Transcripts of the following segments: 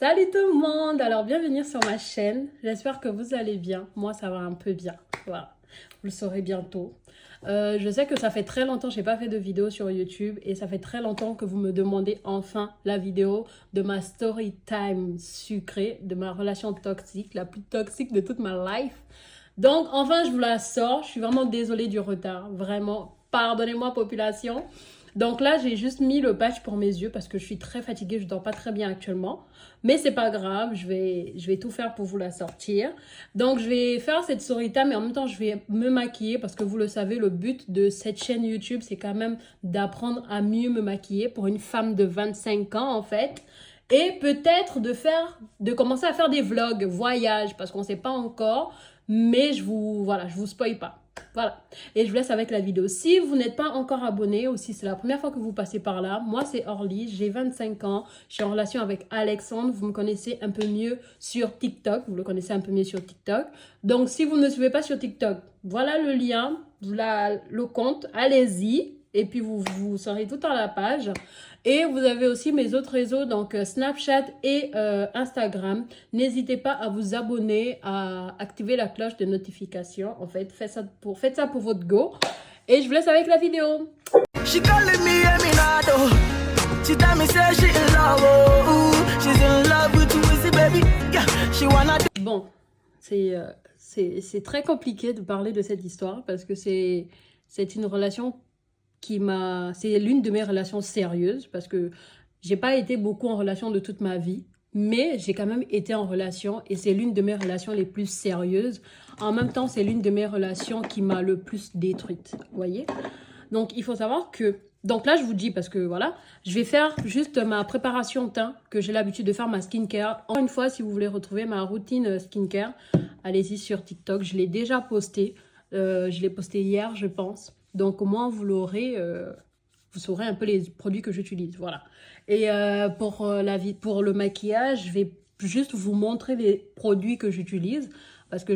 Salut tout le monde! Alors bienvenue sur ma chaîne. J'espère que vous allez bien. Moi ça va un peu bien. Voilà, vous le saurez bientôt. Je sais que ça fait très longtemps que je n'ai pas fait de vidéo sur YouTube et ça fait très longtemps que vous me demandez enfin la vidéo de ma story time sucrée, de ma relation toxique, la plus toxique de toute ma life. Donc enfin je vous la sors. Je suis vraiment désolée du retard. Vraiment, pardonnez-moi population. Donc là, j'ai juste mis le patch pour mes yeux parce que je suis très fatiguée, je dors pas très bien actuellement. Mais c'est pas grave, je vais tout faire pour vous la sortir. Donc je vais faire cette sorita, mais en même temps, je vais me maquiller parce que vous le savez, le but de cette chaîne YouTube, c'est quand même d'apprendre à mieux me maquiller pour une femme de 25 ans en fait. Et peut-être de commencer à faire des vlogs, voyages, parce qu'on ne sait pas encore. Mais voilà, je vous spoil pas. Voilà. Et je vous laisse avec la vidéo. Si vous n'êtes pas encore abonné ou si c'est la première fois que vous passez par là, moi c'est Orly, j'ai 25 ans. Je suis en relation avec Alexandre. Vous me connaissez un peu mieux sur TikTok. Vous le connaissez un peu mieux sur TikTok. Donc si vous ne me suivez pas sur TikTok, voilà le lien, voilà le compte. Allez-y. Et puis vous serez tout à la page. Et vous avez aussi mes autres réseaux, donc Snapchat et Instagram. N'hésitez pas à vous abonner, à activer la cloche de notification. En fait, faites ça pour votre go. Et je vous laisse avec la vidéo. She calling me Eminado. She tell me say she in love. Oh, she's in love with you, easy baby. Yeah, she wanna. Bon, c'est très compliqué de parler de cette histoire parce que c'est une relation c'est l'une de mes relations sérieuses parce que j'ai pas été beaucoup en relation de toute ma vie, mais j'ai quand même été en relation et c'est l'une de mes relations les plus sérieuses. En même temps, c'est l'une de mes relations qui m'a le plus détruite, vous voyez? Donc, il faut savoir que, donc là, je vous dis parce que voilà, je vais faire juste ma préparation teint que j'ai l'habitude de faire ma skincare. Encore une fois, si vous voulez retrouver ma routine skincare, allez-y sur TikTok, je l'ai déjà posté. Je l'ai posté hier, je pense. Donc, au moins, vous l'aurez, vous saurez un peu les produits que j'utilise. Voilà. Et pour le maquillage, je vais juste vous montrer les produits que j'utilise. Parce que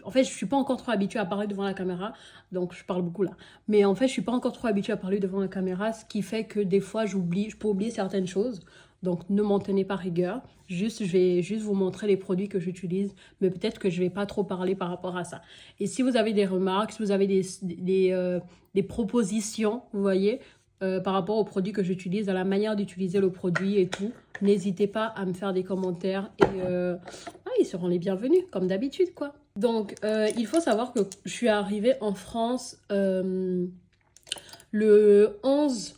en fait, je ne suis pas encore trop habituée à parler devant la caméra. Donc, je parle beaucoup là. Mais en fait, je ne suis pas encore trop habituée à parler devant la caméra. Ce qui fait que des fois, je peux oublier certaines choses. Donc, ne m'en tenez pas rigueur. Je vais juste vous montrer les produits que j'utilise. Mais peut-être que je ne vais pas trop parler par rapport à ça. Et si vous avez des remarques, si vous avez des propositions, vous voyez, par rapport aux produits que j'utilise, à la manière d'utiliser le produit et tout, n'hésitez pas à me faire des commentaires. Et ils seront les bienvenus, comme d'habitude, quoi. Donc, il faut savoir que je suis arrivée en France le 11.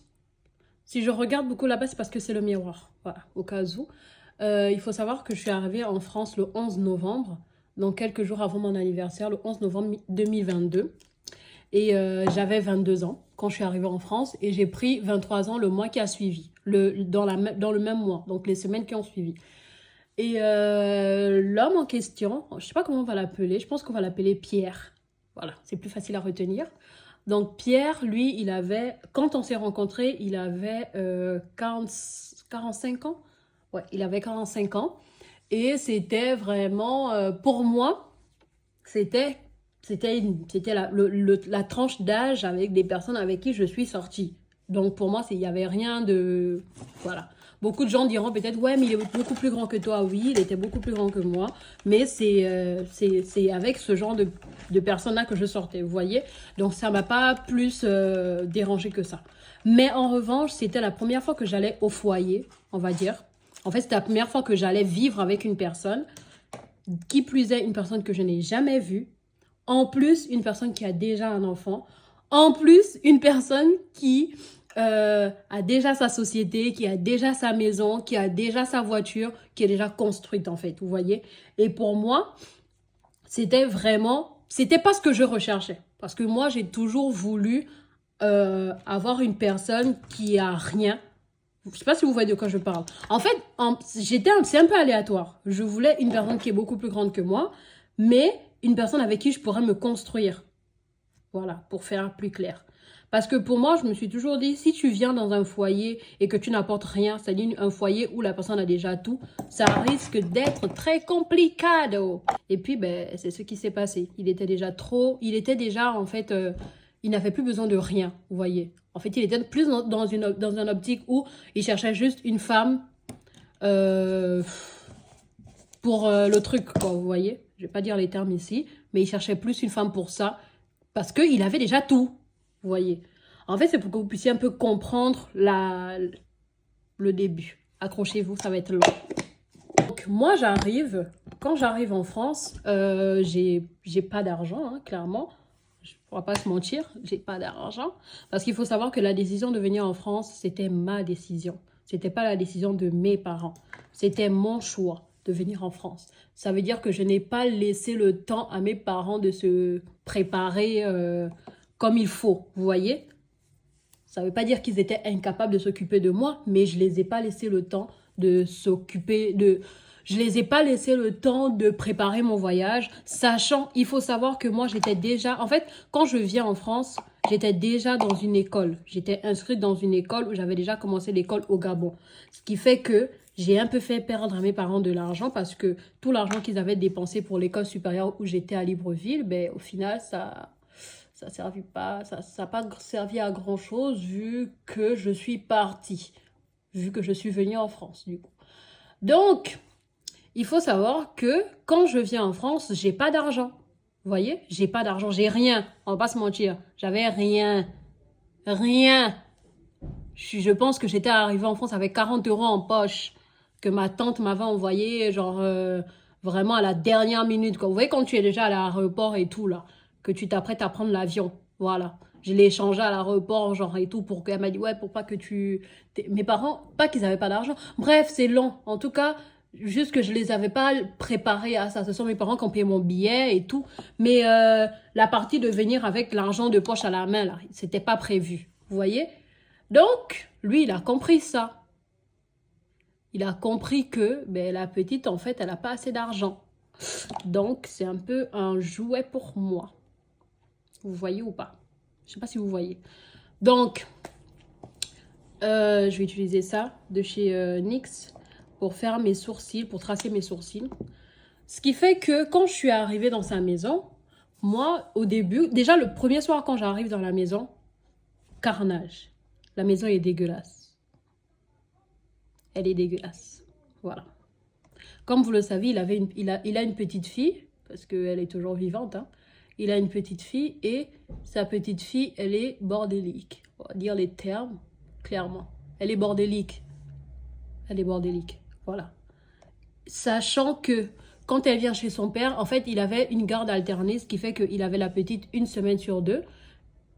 Si je regarde beaucoup là-bas, c'est parce que c'est le miroir. Voilà, au cas où. Il faut savoir que je suis arrivée en France le 11 novembre, donc quelques jours avant mon anniversaire, le 11 novembre 2022. Et j'avais 22 ans quand je suis arrivée en France et j'ai pris 23 ans le mois qui a suivi, dans le même mois, donc les semaines qui ont suivi. Et l'homme en question, je ne sais pas comment on va l'appeler, je pense qu'on va l'appeler Pierre. Voilà, c'est plus facile à retenir. Donc Pierre, lui, quand on s'est rencontrés, il avait 45 ans. Ouais, il avait 45 ans. Et c'était vraiment, pour moi, c'était la tranche d'âge avec des personnes avec qui je suis sortie. Donc pour moi, il n'y avait rien de... Voilà. Beaucoup de gens diront peut-être, ouais, mais il est beaucoup plus grand que toi. Oui, il était beaucoup plus grand que moi. Mais c'est avec ce genre de personnes-là que je sortais, vous voyez. Donc ça ne m'a pas plus dérangé que ça. Mais en revanche, c'était la première fois que j'allais au foyer, on va dire. En fait, c'était la première fois que j'allais vivre avec une personne. Qui plus est, une personne que je n'ai jamais vue. En plus, une personne qui a déjà un enfant. En plus, une personne qui a déjà sa société, qui a déjà sa maison, qui a déjà sa voiture, qui est déjà construite en fait, vous voyez. Et pour moi, c'était pas ce que je recherchais. Parce que moi, j'ai toujours voulu avoir une personne qui a rien. Je ne sais pas si vous voyez de quoi je parle. En fait, c'est un peu aléatoire. Je voulais une personne qui est beaucoup plus grande que moi, mais une personne avec qui je pourrais me construire. Voilà, pour faire plus clair. Parce que pour moi, je me suis toujours dit, si tu viens dans un foyer et que tu n'apportes rien, c'est-à-dire un foyer où la personne a déjà tout, ça risque d'être très compliqué. Et puis, c'est ce qui s'est passé. Il était déjà, en fait, il n'avait plus besoin de rien, vous voyez. En fait, il était plus dans une optique où il cherchait juste une femme pour le truc, quoi, vous voyez. Je vais pas dire les termes ici, mais il cherchait plus une femme pour ça, parce qu'il avait déjà tout, vous voyez. En fait, c'est pour que vous puissiez un peu comprendre le début. Accrochez-vous, ça va être long. Donc, moi, quand j'arrive en France, j'ai pas d'argent, hein, clairement. Je ne pourrais pas se mentir, j'ai pas d'argent. Parce qu'il faut savoir que la décision de venir en France, c'était ma décision. C'était pas la décision de mes parents. C'était mon choix de venir en France. Ça veut dire que je n'ai pas laissé le temps à mes parents de se préparer comme il faut, vous voyez? Ça ne veut pas dire qu'ils étaient incapables de s'occuper de moi, mais je ne les ai pas laissé le temps de s'occuper de... Je les ai pas laissé le temps de préparer mon voyage, sachant, il faut savoir que moi, j'étais déjà... En fait, quand je viens en France, j'étais déjà dans une école. J'étais inscrite dans une école où j'avais déjà commencé l'école au Gabon. Ce qui fait que j'ai un peu fait perdre à mes parents de l'argent parce que tout l'argent qu'ils avaient dépensé pour l'école supérieure où j'étais à Libreville, ben, au final, ça n'a pas servi à grand chose vu que je suis partie, vu que je suis venue en France du coup. Donc, il faut savoir que quand je viens en France, j'ai pas d'argent. Vous voyez, j'ai pas d'argent, j'ai rien. On va pas se mentir, j'avais rien, rien. Je pense que j'étais arrivée en France avec 40 € en poche que ma tante m'avait envoyé, genre vraiment à la dernière minute, quoi. Vous voyez quand tu es déjà à l'aéroport et tout là, que tu t'apprêtes à prendre l'avion, voilà. Je l'ai échangé à l'aéroport, genre et tout, pour qu'elle m'a dit ouais, pour pas que tu... Mes parents, pas qu'ils avaient pas d'argent. Bref, c'est long. En tout cas, juste que je les avais pas préparés à ça. Ce sont mes parents qui ont payé mon billet et tout. Mais la partie de venir avec l'argent de poche à la main, là, c'était pas prévu. Vous voyez? Donc, lui, il a compris ça. Il a compris que ben, la petite, en fait, elle n'a pas assez d'argent. Donc, c'est un peu un jouet pour moi. Vous voyez ou pas? Je ne sais pas si vous voyez. Donc, je vais utiliser ça de chez NYX pour faire mes sourcils, pour tracer mes sourcils. Ce qui fait que quand je suis arrivée dans sa maison, moi, au début, déjà le premier soir quand j'arrive dans la maison, carnage. La maison est dégueulasse. Elle est dégueulasse. Voilà. Comme vous le savez, il a une petite fille, parce qu'elle est toujours vivante. Hein. Il a une petite fille et sa petite fille, elle est bordélique. On va dire les termes clairement. Elle est bordélique. Elle est bordélique. Voilà. Sachant que quand elle vient chez son père, en fait, il avait une garde alternée, ce qui fait qu'il avait la petite une semaine sur deux.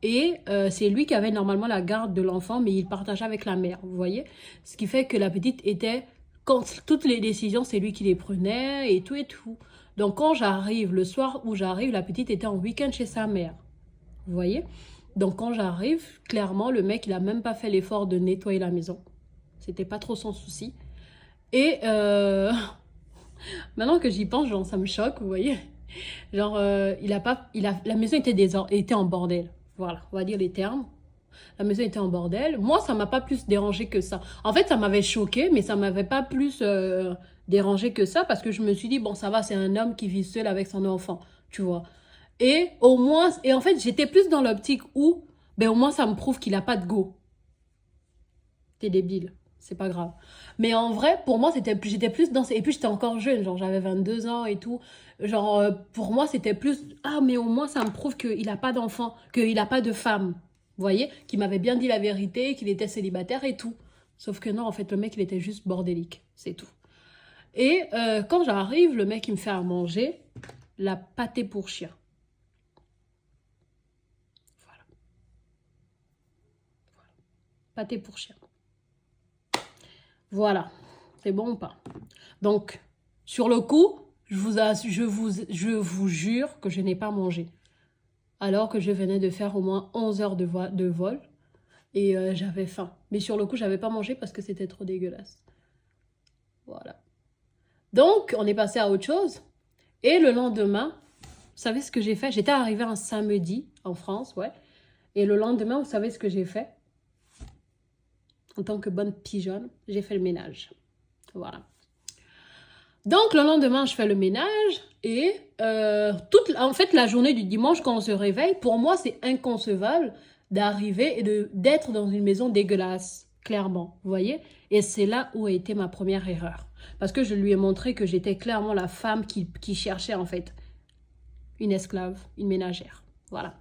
Et c'est lui qui avait normalement la garde de l'enfant, mais il partageait avec la mère, vous voyez. Ce qui fait que la petite était... Quand toutes les décisions, c'est lui qui les prenait et tout et tout. Donc quand j'arrive, le soir où j'arrive, la petite était en week-end chez sa mère. Vous voyez. Donc quand j'arrive, clairement, le mec, il n'a même pas fait l'effort de nettoyer la maison. C'était pas trop son souci. Et maintenant que j'y pense, genre, ça me choque, vous voyez. Genre, la maison était en bordel. Voilà, on va dire les termes. La maison était en bordel. Moi, ça m'a pas plus dérangé que ça. En fait, ça m'avait choqué, mais ça m'avait pas plus dérangé que ça parce que je me suis dit, bon, ça va, c'est un homme qui vit seul avec son enfant, tu vois. Et au moins, et en fait, j'étais plus dans l'optique où, ben au moins, ça me prouve qu'il a pas de go. T'es débile, c'est pas grave. Mais en vrai, pour moi, j'étais plus dans... Et puis, j'étais encore jeune, genre, j'avais 22 ans et tout. Genre, pour moi, c'était plus... Ah, mais au moins, ça me prouve qu'il a pas d'enfant, qu'il a pas de femme. Vous voyez, qu'il m'avait bien dit la vérité, qu'il était célibataire et tout. Sauf que non, en fait, le mec, il était juste bordélique. C'est tout. Et quand j'arrive, le mec, il me fait à manger la pâté pour chien. Voilà. Pâté pour chien. Voilà. C'est bon ou pas? Donc, sur le coup, je vous jure que je n'ai pas mangé. Alors que je venais de faire au moins 11 heures de vol. Et j'avais faim. Mais sur le coup, j'avais pas mangé parce que c'était trop dégueulasse. Voilà. Donc, on est passé à autre chose. Et le lendemain, vous savez ce que j'ai fait? J'étais arrivée un samedi en France, ouais. Et le lendemain, vous savez ce que j'ai fait? En tant que bonne pigeonne, j'ai fait le ménage. Voilà. Donc, le lendemain, je fais le ménage et en fait, la journée du dimanche, quand on se réveille, pour moi, c'est inconcevable d'arriver et d'être dans une maison dégueulasse, clairement, vous voyez. Et c'est là où a été ma première erreur. Parce que je lui ai montré que j'étais clairement la femme qui cherchait en fait une esclave, une ménagère. Voilà.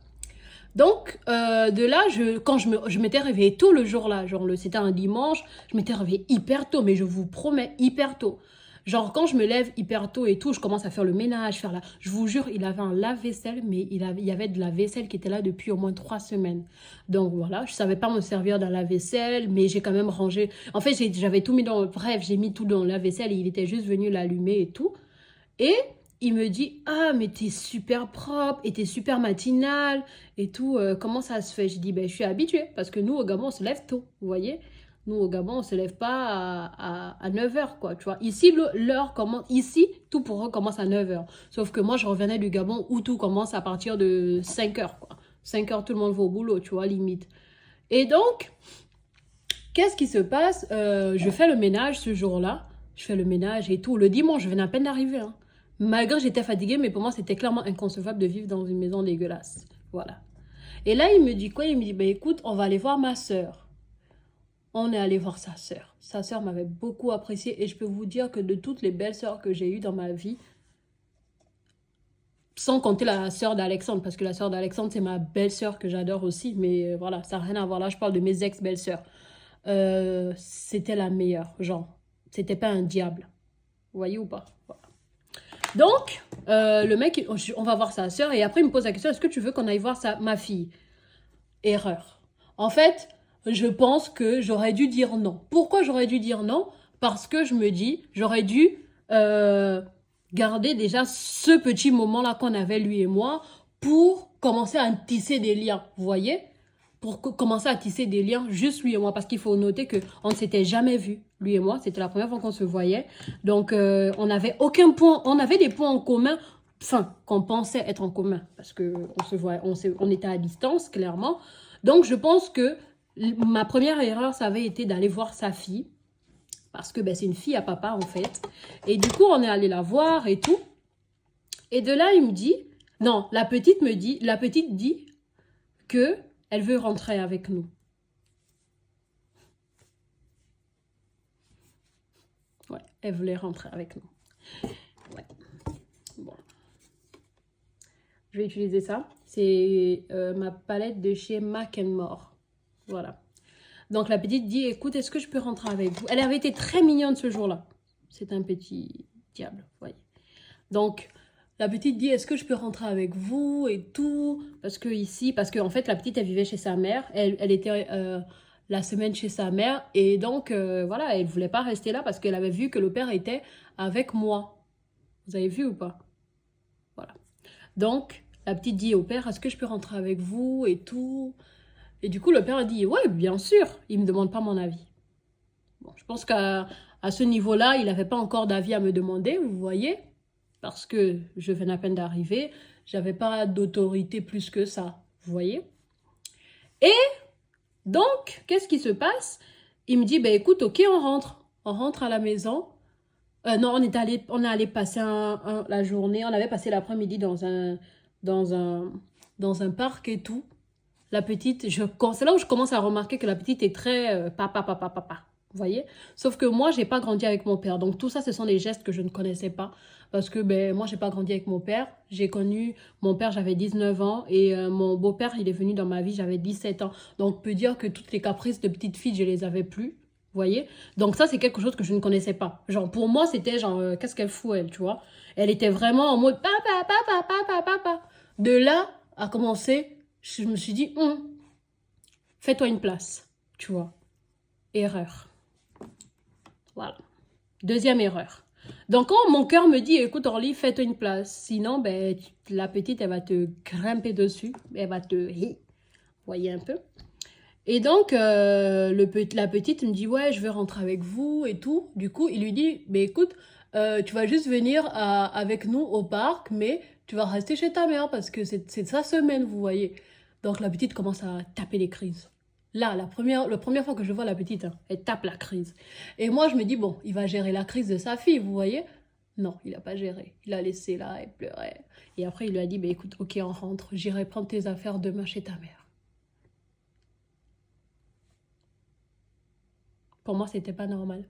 Donc, de là, quand je m'étais réveillée tôt le jour-là, genre c'était un dimanche, je m'étais réveillée hyper tôt, mais je vous promets, hyper tôt. Genre, quand je me lève hyper tôt et tout, je commence à faire le ménage, Je vous jure, il avait un lave-vaisselle, mais il y avait de la vaisselle qui était là depuis au moins 3 semaines. Donc voilà, je savais pas me servir d'un lave-vaisselle, mais j'ai quand même rangé. En fait, j'avais tout mis dans... Bref, j'ai mis tout dans le lave-vaisselle et il était juste venu l'allumer et tout. Et il me dit, ah, mais t'es super propre et t'es super matinale et tout. Comment ça se fait? Je dis, ben, je suis habituée parce que nous, au Gabon, on se lève tôt, vous voyez? Nous, au Gabon, on se lève pas à 9h, quoi, tu vois. Ici, l'heure commence, ici, tout pour eux commence à 9h. Sauf que moi, je revenais du Gabon où tout commence à partir de 5h, quoi. 5h, tout le monde va au boulot, tu vois, limite. Et donc, qu'est-ce qui se passe? Je fais le ménage ce jour-là. Je fais le ménage et tout. Le dimanche, je venais à peine d'arriver, hein. Malgré que j'étais fatiguée, mais pour moi, c'était clairement inconcevable de vivre dans une maison dégueulasse. Voilà. Et là, il me dit quoi? Il me dit, bah, écoute, on va aller voir ma sœur. On est allé voir sa sœur. Sa sœur m'avait beaucoup appréciée et je peux vous dire que de toutes les belles sœurs que j'ai eues dans ma vie, sans compter la sœur d'Alexandre, parce que la sœur d'Alexandre, c'est ma belle-sœur que j'adore aussi, mais voilà, ça n'a rien à voir. Là, je parle de mes ex-belles-sœurs. C'était la meilleure, genre. C'était pas un diable. Vous voyez ou pas? Voilà. Donc, le mec, on va voir sa sœur et après il me pose la question, est-ce que tu veux qu'on aille voir ma fille? Erreur. En fait, je pense que j'aurais dû dire non. Pourquoi j'aurais dû dire non? Parce que je me dis, j'aurais dû garder déjà ce petit moment-là qu'on avait lui et moi pour commencer à tisser des liens, vous voyez? Pour commencer à tisser des liens, juste lui et moi, parce qu'il faut noter qu'on ne s'était jamais vus, lui et moi, c'était la première fois qu'on se voyait, donc on n'avait aucun point, on avait des points en commun, enfin, qu'on pensait être en commun, parce qu'on se voit, on était à distance, clairement, donc je pense que ma première erreur, ça avait été d'aller voir sa fille, parce que ben, c'est une fille à papa, en fait, et du coup, on est allé la voir et tout, et de là, il me dit, non, la petite dit que elle veut rentrer avec nous. Ouais, elle voulait rentrer avec nous. Ouais. Bon. Je vais utiliser ça. C'est ma palette de chez Mac More. Voilà. Donc la petite dit, écoute, est-ce que je peux rentrer avec vous? Elle avait été très mignonne ce jour-là. C'est un petit diable, vous voyez. Donc la petite dit, est-ce que je peux rentrer avec vous et tout? Parce qu'en fait, la petite, elle vivait chez sa mère. Elle était la semaine chez sa mère. Et donc, voilà, elle ne voulait pas rester là parce qu'elle avait vu que le père était avec moi. Vous avez vu ou pas? Voilà. Donc, la petite dit au père, est-ce que je peux rentrer avec vous et tout? Et du coup, le père a dit, ouais, bien sûr. Il ne me demande pas mon avis. Bon, je pense qu'à ce niveau-là, il n'avait pas encore d'avis à me demander, vous voyez? Parce que je venais à peine d'arriver, j'avais pas d'autorité plus que ça, vous voyez? Et donc, qu'est-ce qui se passe? Il me dit, ben écoute, ok, on rentre à la maison. Non, on est allé passer la journée, on avait passé l'après-midi dans un parc et tout. La petite, c'est là où je commence à remarquer que la petite est très papa, papa, papa. Vous voyez? Sauf que moi, j'ai pas grandi avec mon père. Donc, tout ça, ce sont des gestes que je ne connaissais pas. Parce que ben, moi, j'ai pas grandi avec mon père. J'ai connu mon père, j'avais 19 ans. Et mon beau-père, il est venu dans ma vie, j'avais 17 ans. Donc, on peut dire que toutes les caprices de petite fille, je les avais plus. Vous voyez? Donc, ça, c'est quelque chose que je ne connaissais pas. Genre, pour moi, c'était genre, qu'est-ce qu'elle fout, elle, tu vois? Elle était vraiment en mode papa, papa, papa, papa. De là, à commencer, je me suis dit, fais-toi une place, tu vois. Erreur. Voilà. Deuxième erreur. Donc, quand mon cœur me dit, écoute, Orly, fais-toi une place. Sinon, ben, la petite, elle va te grimper dessus. Elle va te... voyez un peu. Et donc, la petite me dit, ouais, je veux rentrer avec vous et tout. Du coup, il lui dit, ben, écoute, tu vas juste venir avec nous au parc, mais tu vas rester chez ta mère parce que c'est sa semaine, vous voyez. Donc, la petite commence à taper les crises. Là, la première fois que je vois la petite, hein, elle tape la crise. Et moi, je me dis, bon, il va gérer la crise de sa fille, vous voyez? Non, il n'a pas géré. Il a laissé là, elle pleurait. Et après, il lui a dit, bah, écoute, ok, on rentre. J'irai prendre tes affaires demain chez ta mère. Pour moi, c'était pas normal.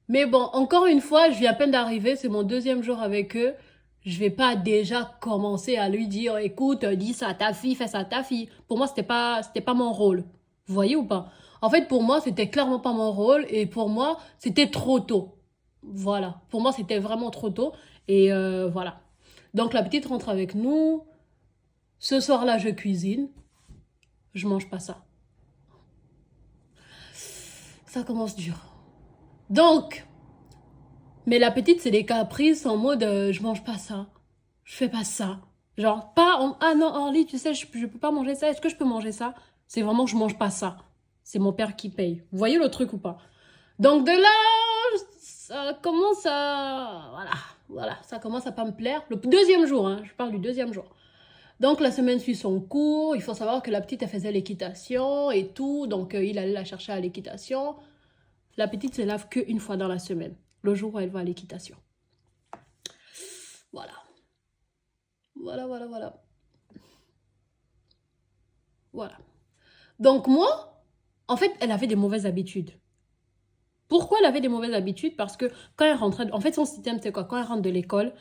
Mais bon, encore une fois, je viens à peine d'arriver, c'est mon deuxième jour avec eux. Je vais pas déjà commencer à lui dire, écoute, dis ça à ta fille, fais ça à ta fille. Pour moi, c'était pas mon rôle. Vous voyez ou pas? En fait, pour moi, c'était clairement pas mon rôle et pour moi, c'était trop tôt. Voilà. Pour moi, c'était vraiment trop tôt et voilà. Donc la petite rentre avec nous. Ce soir-là, je cuisine. Je mange pas ça. Ça commence dur. Donc, mais la petite, c'est des caprices en mode je mange pas ça. Je fais pas ça. Genre, pas en ah non, Orly, tu sais, je peux pas manger ça. Est-ce que je peux manger ça? C'est vraiment que je mange pas ça. C'est mon père qui paye. Vous voyez le truc ou pas? Donc de là, ça commence à. Voilà, ça commence à pas me plaire. Le deuxième jour, hein, je parle du deuxième jour. Donc la semaine suit son cours. Il faut savoir que la petite, elle faisait l'équitation et tout. Donc il allait la chercher à l'équitation. La petite se lave qu'une fois dans la semaine, le jour où elle va à l'équitation. Voilà. Voilà. Voilà. Donc moi, en fait, elle avait des mauvaises habitudes. Pourquoi elle avait des mauvaises habitudes? Parce que quand elle rentrait, en fait, son système, c'est quoi? Quand elle rentre de l'école,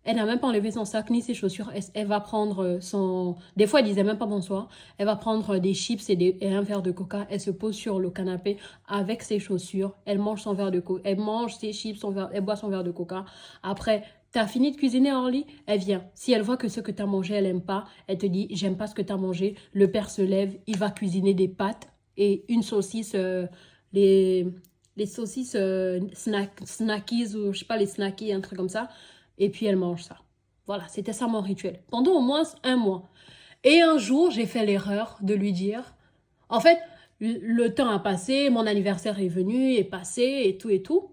elle n'a même pas enlevé son sac ni ses chaussures. Elle va prendre son... Des fois, elle disait même pas bonsoir. Elle va prendre des chips et un verre de coca. Elle se pose sur le canapé avec ses chaussures. Elle mange son verre de coca. Elle mange ses chips, son verre... elle boit son verre de coca. Après, t'as fini de cuisiner en lit? Elle vient. Si elle voit que ce que t'as mangé, elle aime pas, elle te dit, j'aime pas ce que t'as mangé. Le père se lève, il va cuisiner des pâtes et une saucisse, les les saucisses snackies ou je sais pas, les snackies, un truc comme ça. Et puis elle mange ça. Voilà, c'était ça mon rituel. Pendant au moins un mois. Et un jour, j'ai fait l'erreur de lui dire, en fait, le temps a passé, mon anniversaire est venu, est passé et tout et tout.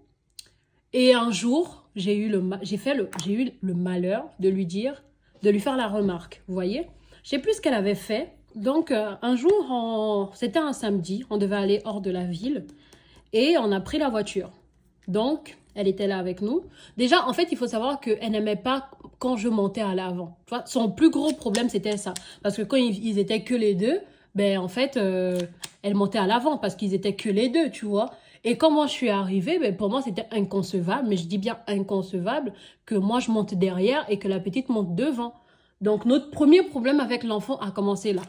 Et un jour, j'ai eu le malheur de lui dire, de lui faire la remarque. Vous voyez? Je sais plus ce qu'elle avait fait. Donc, un jour, c'était un samedi, on devait aller hors de la ville. Et on a pris la voiture. Donc, elle était là avec nous. Déjà, en fait, il faut savoir qu'elle n'aimait pas quand je montais à l'avant. Tu vois, son plus gros problème, c'était ça. Parce que quand ils étaient que les deux, ben, en fait, elle montait à l'avant parce qu'ils étaient que les deux, tu vois. Et quand moi je suis arrivée, ben, pour moi, c'était inconcevable, mais je dis bien inconcevable, que moi je monte derrière et que la petite monte devant. Donc, notre premier problème avec l'enfant a commencé là.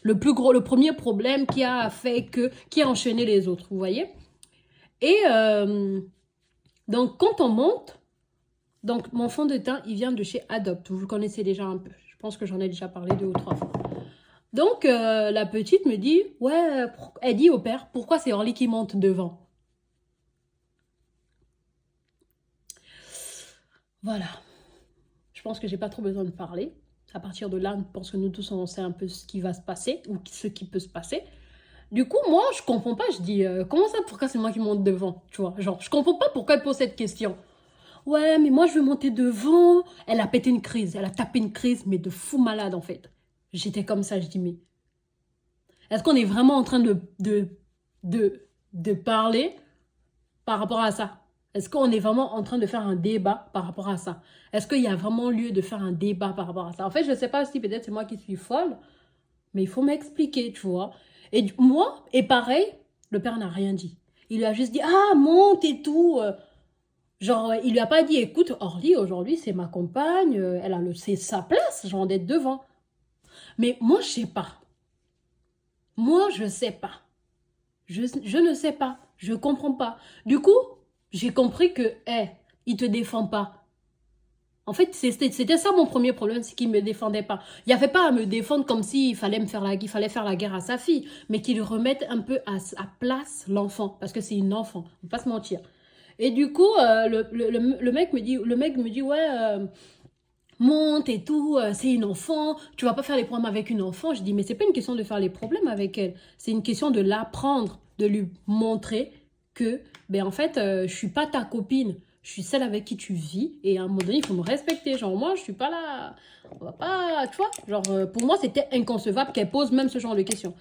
Le premier problème qui a enchaîné les autres, vous voyez? Et donc, quand on monte, donc mon fond de teint, il vient de chez Adopt. Vous le connaissez déjà un peu. Je pense que j'en ai déjà parlé 2 ou 3 fois. Donc, la petite me dit, ouais, elle dit au père, pourquoi c'est Orly qui monte devant? Voilà. Je pense que j'ai pas trop besoin de parler. À partir de là, je pense que nous tous, on sait un peu ce qui va se passer ou ce qui peut se passer. Du coup, moi, je comprends pas. Je dis, comment ça, pourquoi c'est moi qui monte devant? Tu vois, genre, je comprends pas pourquoi elle pose cette question. Ouais, mais moi, je veux monter devant. Elle a pété une crise. Elle a tapé une crise, mais de fou malade, en fait. J'étais comme ça, je dis, mais est-ce qu'on est vraiment en train de parler par rapport à ça? Est-ce qu'on est vraiment en train de faire un débat par rapport à ça? Est-ce qu'il y a vraiment lieu de faire un débat par rapport à ça? En fait, je ne sais pas si peut-être c'est moi qui suis folle, mais il faut m'expliquer, tu vois. Et moi, et pareil, le père n'a rien dit. Il lui a juste dit, ah, monte et tout. Genre, il lui a pas dit, écoute, Orly, aujourd'hui, c'est ma compagne, c'est sa place, genre d'être devant. Mais moi, je sais pas. Moi, je sais pas. Je ne sais pas. Je comprends pas. Du coup, j'ai compris que, il te défend pas. En fait, c'était ça mon premier problème, c'est qu'il me défendait pas. Il n'y avait pas à me défendre comme s'il fallait il fallait faire la guerre à sa fille, mais qu'il remette un peu à sa place l'enfant, parce que c'est une enfant, on ne va pas se mentir. Et du coup, le mec me dit, ouais, monte et tout, c'est une enfant, tu vas pas faire les problèmes avec une enfant. Je dis, mais c'est pas une question de faire les problèmes avec elle, c'est une question de l'apprendre, de lui montrer que, ben en fait, je suis pas ta copine, je suis celle avec qui tu vis, et à un moment donné, il faut me respecter. Genre, moi, je suis pas là, on va pas, tu vois, genre, pour moi, c'était inconcevable qu'elle pose même ce genre de questions.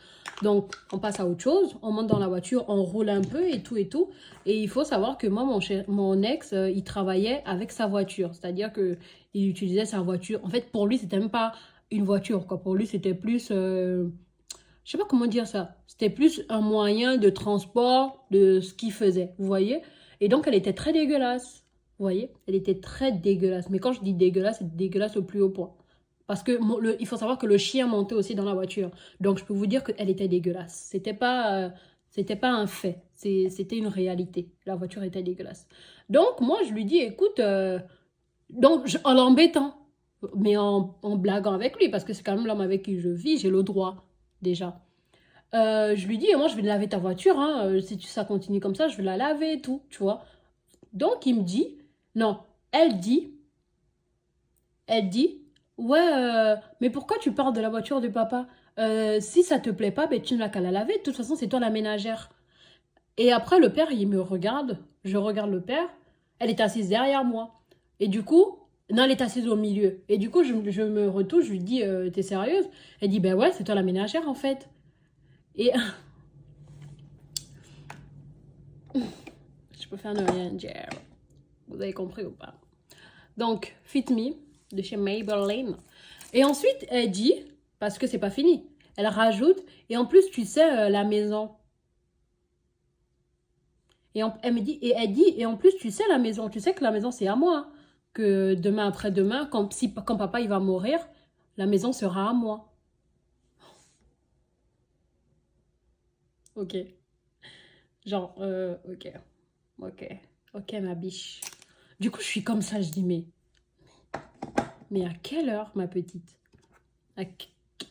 Donc, on passe à autre chose, on monte dans la voiture, on roule un peu et tout et tout. Et il faut savoir que moi, mon ex, il travaillait avec sa voiture. C'est-à-dire que il utilisait sa voiture. En fait, pour lui, c'était même pas une voiture, quoi. Pour lui, c'était plus... je sais pas comment dire ça. C'était plus un moyen de transport de ce qu'il faisait, vous voyez? Et donc, elle était très dégueulasse. Vous voyez? Elle était très dégueulasse. Mais quand je dis dégueulasse, c'est dégueulasse au plus haut point. Parce que il faut savoir que le chien montait aussi dans la voiture. Donc, je peux vous dire qu'elle était dégueulasse. C'était pas un fait. C'était une réalité. La voiture était dégueulasse. Donc, moi, je lui dis, écoute, en l'embêtant, mais en blaguant avec lui, parce que c'est quand même l'homme avec qui je vis, j'ai le droit, déjà. Je lui dis, moi, je vais laver ta voiture, hein, si ça continue comme ça, je vais la laver et tout, tu vois. Donc, il me dit, non, elle dit, ouais, mais pourquoi tu parles de la voiture de papa? Si ça te plaît pas, ben, tu n'as qu'à la laver. De toute façon, c'est toi la ménagère. Et après, le père, il me regarde. Je regarde le père. Elle est assise derrière moi. Et du coup, non, elle est assise au milieu. Et du coup, je me retouche, je lui dis, t'es sérieuse? Elle dit, ben ouais, c'est toi la ménagère, en fait. Et je peux faire ne rien dire. Vous avez compris ou pas? Donc, Fit Me, de chez Maybelline. Et ensuite, elle dit, parce que c'est pas fini, elle rajoute, et en plus, tu sais, la maison. Elle me dit, et en plus, tu sais la maison, tu sais que la maison, c'est à moi. Que demain après-demain, quand papa il va mourir, la maison sera à moi. Ok. Genre, ok. Ok. Ok, ma biche. Du coup, je suis comme ça, je dis, mais à quelle heure, ma petite? À,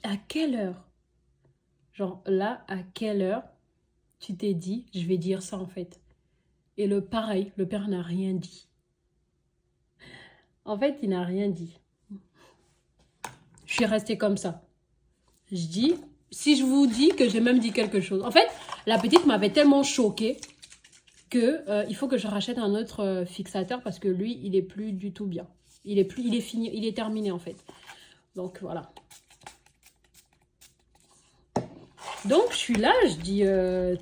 à quelle heure? Genre, là, à quelle heure tu t'es dit, je vais dire ça, en fait? Et pareil, le père n'a rien dit. En fait, il n'a rien dit. Je suis restée comme ça. Je dis, si je vous dis que j'ai même dit quelque chose. En fait, la petite m'avait tellement choquée que il faut que je rachète un autre fixateur parce que lui, il est plus du tout bien. Il est fini, il est terminé en fait. Donc voilà. Donc je suis là, je dis, elle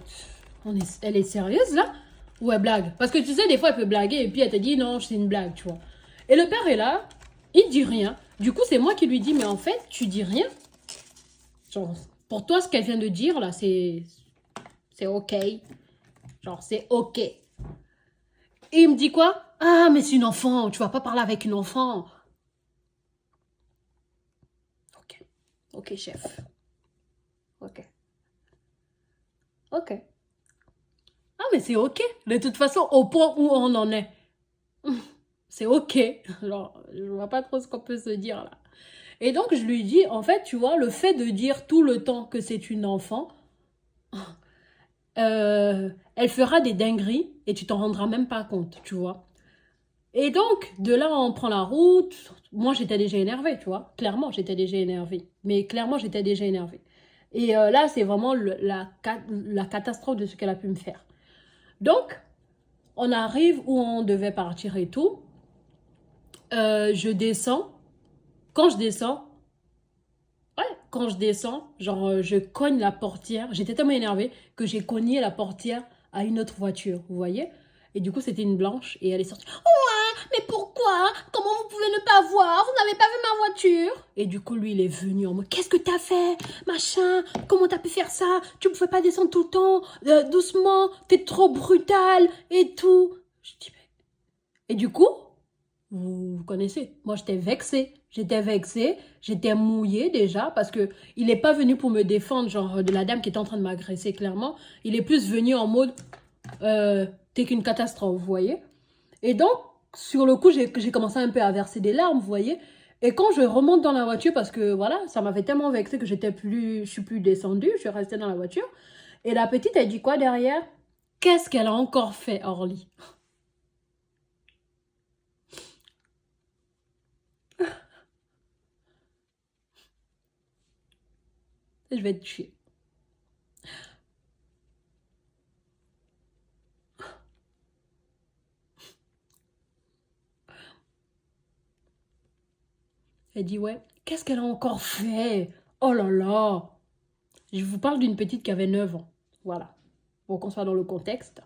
est sérieuse là? Ou elle blague? Parce que tu sais, des fois, elle peut blaguer et puis elle te dit non, c'est une blague, tu vois. Et le père est là, il dit rien. Du coup, c'est moi qui lui dis, mais en fait, tu dis rien. Genre, pour toi, ce qu'elle vient de dire là, c'est ok. Genre, c'est ok. Et il me dit quoi? Ah, mais c'est une enfant, tu vas pas parler avec une enfant. Ok. Ok, chef. Ok. Ok. Ah, mais c'est ok. De toute façon, au point où on en est. C'est ok. Genre, je vois pas trop ce qu'on peut se dire là. Et donc, je lui dis, en fait, tu vois, le fait de dire tout le temps que c'est une enfant, elle fera des dingueries et tu t'en rendras même pas compte, tu vois. Et donc, de là, on prend la route. Moi, j'étais déjà énervée, tu vois. Clairement, j'étais déjà énervée. Mais clairement, j'étais déjà énervée. Et là, c'est vraiment la catastrophe de ce qu'elle a pu me faire. Donc, on arrive où on devait partir et tout. Je descends. Quand je descends, quand je descends, genre, je cogne la portière. J'étais tellement énervée que j'ai cogné la portière à une autre voiture, vous voyez? Et du coup, c'était une blanche et elle est sortie. Ouais, mais pourquoi? Comment vous pouvez ne pas voir? Vous n'avez pas vu ma voiture? Et du coup, lui, il est venu en mode, qu'est-ce que t'as fait? Machin, comment t'as pu faire ça? Tu ne pouvais pas descendre tout le temps, doucement, t'es trop brutal et tout. Je dis, mais... Et du coup, vous connaissez, moi j'étais vexée. J'étais mouillée déjà parce que il n'est pas venu pour me défendre, genre de la dame qui était en train de m'agresser clairement. Il est plus venu en mode t'es qu'une catastrophe, vous voyez. Et donc, sur le coup, j'ai commencé un peu à verser des larmes, vous voyez. Et quand je remonte dans la voiture, parce que voilà, ça m'avait tellement vexée que je suis plus descendue, je suis restée dans la voiture. Et la petite, elle dit quoi derrière? Qu'est-ce qu'elle a encore fait, Orly? Je vais te tuer. Elle dit, ouais, qu'est-ce qu'elle a encore fait? Oh là là! Je vous parle d'une petite qui avait 9 ans. Voilà. Pour qu'on soit dans le contexte.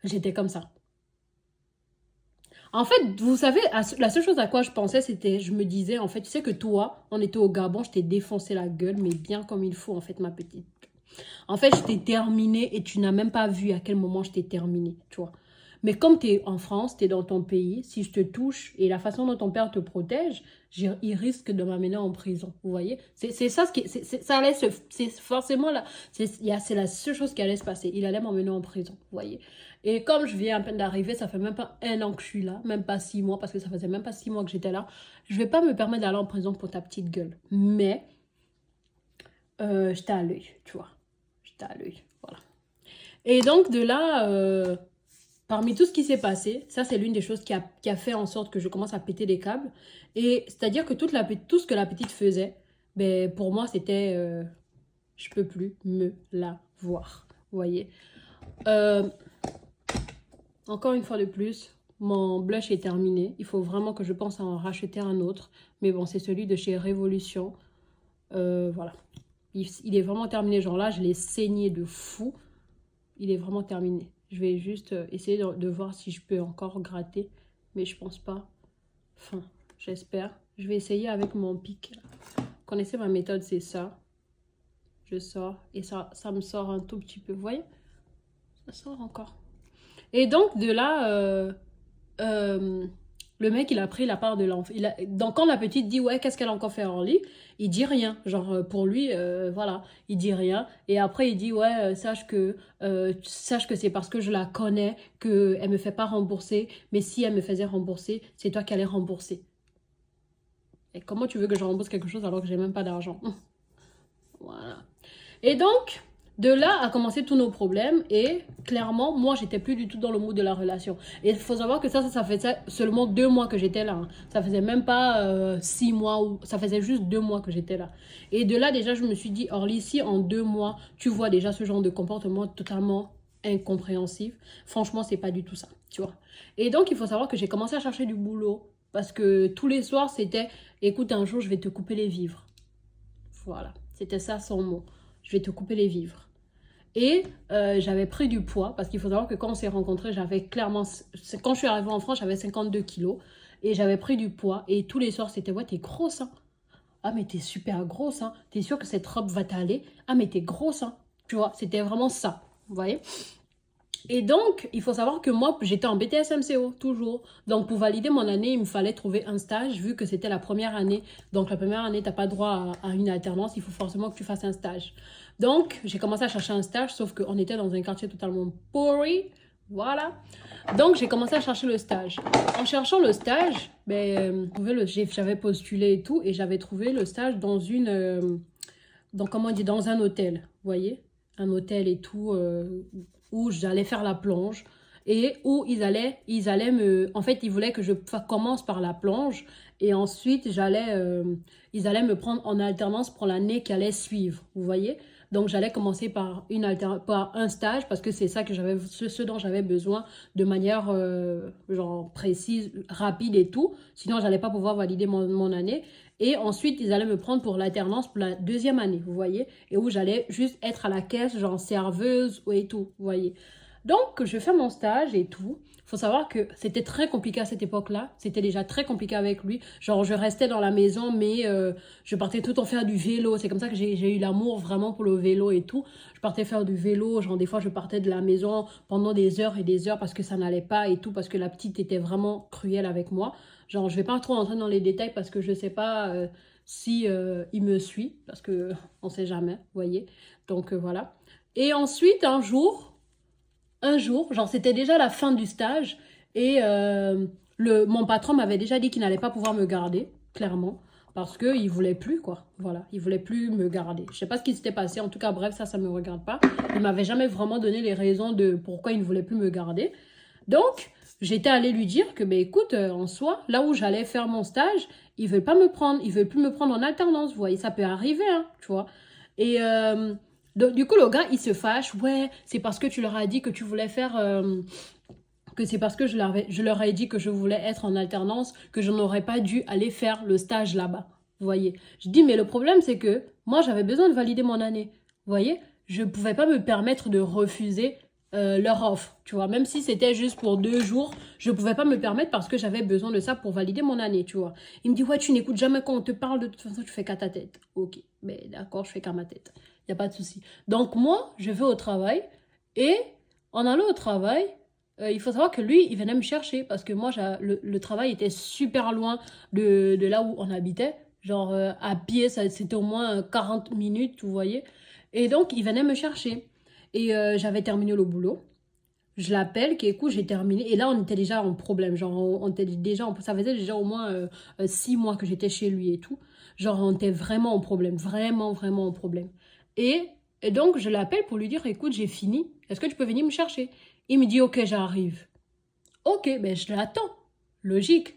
J'étais comme ça. En fait, vous savez, la seule chose à quoi je pensais, c'était, je me disais, en fait, tu sais que toi, on était au Gabon, je t'ai défoncé la gueule, mais bien comme il faut, en fait, ma petite. En fait, je t'ai terminée et tu n'as même pas vu à quel moment je t'ai terminée, tu vois. Mais comme tu es en France, tu es dans ton pays, si je te touche et la façon dont ton père te protège, il risque de m'amener en prison. Vous voyez? C'est ça ce qui. Ça allait se. C'est forcément là. C'est la seule chose qui allait se passer. Il allait m'emmener en prison. Vous voyez? Et comme je viens à peine d'arriver, ça fait même pas 1 an que je suis là, même pas 6 mois, parce que ça faisait même pas 6 mois que j'étais là. Je vais pas me permettre d'aller en prison pour ta petite gueule. Mais, j'étais à l'œil, tu vois. J'étais à l'œil. Voilà. Et donc, de là. Parmi tout ce qui s'est passé, ça c'est l'une des choses qui a fait en sorte que je commence à péter les câbles. Et c'est-à-dire que tout ce que la petite faisait, ben, pour moi c'était je peux plus me la voir. Vous voyez. Euh, Encore une fois de plus, mon blush est terminé. Il faut vraiment que je pense à en racheter un autre. Mais bon, c'est celui de chez Révolution. Voilà. Il est vraiment terminé. Genre là, je l'ai saigné de fou. Il est vraiment terminé. Je vais juste essayer de voir si je peux encore gratter. Mais je pense pas. Enfin, j'espère. Je vais essayer avec mon pic. Vous connaissez ma méthode, c'est ça. Je sors et ça me sort un tout petit peu. Vous voyez? Ça sort encore. Et donc, de là, le mec, il a pris la part de l'enfant. Donc, quand la petite dit, ouais, qu'est-ce qu'elle a encore fait en lit, il dit rien. Genre, pour lui, voilà, il dit rien. Et après, il dit, ouais, sache que c'est parce que je la connais qu'elle me fait pas rembourser. Mais si elle me faisait rembourser, c'est toi qui allais rembourser. Et comment tu veux que je rembourse quelque chose alors que j'ai même pas d'argent? Voilà. Et donc, de là a commencé tous nos problèmes et clairement, moi, j'étais plus du tout dans le mood de la relation. Et il faut savoir que ça faisait seulement 2 mois que j'étais là. Hein. Ça faisait même pas 6 mois, ou ça faisait juste 2 mois que j'étais là. Et de là, déjà, je me suis dit, Orly, si en 2 mois, tu vois déjà ce genre de comportement totalement incompréhensif, franchement, c'est pas du tout ça, tu vois. Et donc, il faut savoir que j'ai commencé à chercher du boulot parce que tous les soirs, c'était, écoute, un jour, je vais te couper les vivres. Voilà, c'était ça son mot. Je vais te couper les vivres. Et j'avais pris du poids, parce qu'il faut savoir que quand on s'est rencontrés, j'avais clairement... Quand je suis arrivée en France, j'avais 52 kilos. Et j'avais pris du poids. Et tous les soirs, c'était, ouais, t'es grosse, hein. Ah, mais t'es super grosse, hein. T'es sûre que cette robe va t'aller? Ah, mais t'es grosse, hein. Tu vois, c'était vraiment ça. Vous voyez? Et donc, il faut savoir que moi, j'étais en BTS MCO, toujours. Donc, pour valider mon année, il me fallait trouver un stage, vu que c'était la première année. Donc, la première année, tu n'as pas droit à une alternance, il faut forcément que tu fasses un stage. Donc, j'ai commencé à chercher un stage, sauf qu'on était dans un quartier totalement pourri. Voilà. Donc, j'ai commencé à chercher le stage. En cherchant le stage, ben, j'avais postulé et tout, et j'avais trouvé le stage dans comment on dit, dans un hôtel, vous voyez? Un hôtel et tout, où j'allais faire la plonge et où ils allaient me... En fait, ils voulaient que je commence par la plonge et ensuite, ils allaient me prendre en alternance pour l'année qui allait suivre, vous voyez? Donc, j'allais commencer par par un stage parce que c'est ça que ce dont j'avais besoin de manière genre précise, rapide et tout. Sinon, j'allais pas pouvoir valider mon année. Et ensuite, ils allaient me prendre pour l'alternance pour la 2e année, vous voyez? Et où j'allais juste être à la caisse, genre serveuse et tout, vous voyez? Donc, je fais mon stage et tout. Il faut savoir que c'était très compliqué à cette époque-là. C'était déjà très compliqué avec lui. Genre, je restais dans la maison, mais je partais tout le temps faire du vélo. C'est comme ça que j'ai eu l'amour vraiment pour le vélo et tout. Je partais faire du vélo. Genre, des fois, je partais de la maison pendant des heures et des heures parce que ça n'allait pas et tout, parce que la petite était vraiment cruelle avec moi. Genre, je vais pas trop entrer dans les détails parce que je sais pas si il me suit, parce que on sait jamais, vous voyez. Donc, voilà. Et ensuite, un jour, genre c'était déjà la fin du stage et mon patron m'avait déjà dit qu'il n'allait pas pouvoir me garder, clairement, parce qu'il voulait plus, quoi. Voilà, il voulait plus me garder. Je sais pas ce qui s'était passé, en tout cas, bref, ça me regarde pas. Il m'avait jamais vraiment donné les raisons de pourquoi il ne voulait plus me garder. Donc, j'étais allée lui dire que, ben écoute, en soi, là où j'allais faire mon stage, ils veulent pas me prendre, ils veulent plus me prendre en alternance, vous voyez, ça peut arriver, hein, tu vois. Et donc, du coup, le gars, il se fâche. Ouais, c'est parce que tu leur as dit que tu voulais faire... que c'est parce que je leur ai dit que je voulais être en alternance, que je n'aurais pas dû aller faire le stage là-bas. Vous voyez? Je dis, mais le problème, c'est que moi, j'avais besoin de valider mon année. Vous voyez? Je ne pouvais pas me permettre de refuser leur offre. Tu vois? Même si c'était juste pour 2 jours, je ne pouvais pas me permettre parce que j'avais besoin de ça pour valider mon année. Tu vois? Il me dit, ouais, tu n'écoutes jamais quand on te parle, de toute façon, tu fais qu'à ta tête. Ok, mais d'accord, je fais qu'à ma tête. Il n'y a pas de souci. Donc moi, je vais au travail et en allant au travail, il faut savoir que lui, il venait me chercher parce que moi, le travail était super loin de là où on habitait. Genre, à pied, c'était au moins 40 minutes, vous voyez. Et donc, il venait me chercher. Et j'avais terminé le boulot. Je l'appelle, qui écoute, j'ai terminé. Et là, on était déjà en problème. Genre, on était déjà, ça faisait déjà au moins 6 mois que j'étais chez lui et tout. Genre, on était vraiment en problème. Vraiment, vraiment en problème. Et, et donc, je l'appelle pour lui dire, écoute, j'ai fini. Est-ce que tu peux venir me chercher? Il me dit, ok, j'arrive. Ok, ben je l'attends. Logique.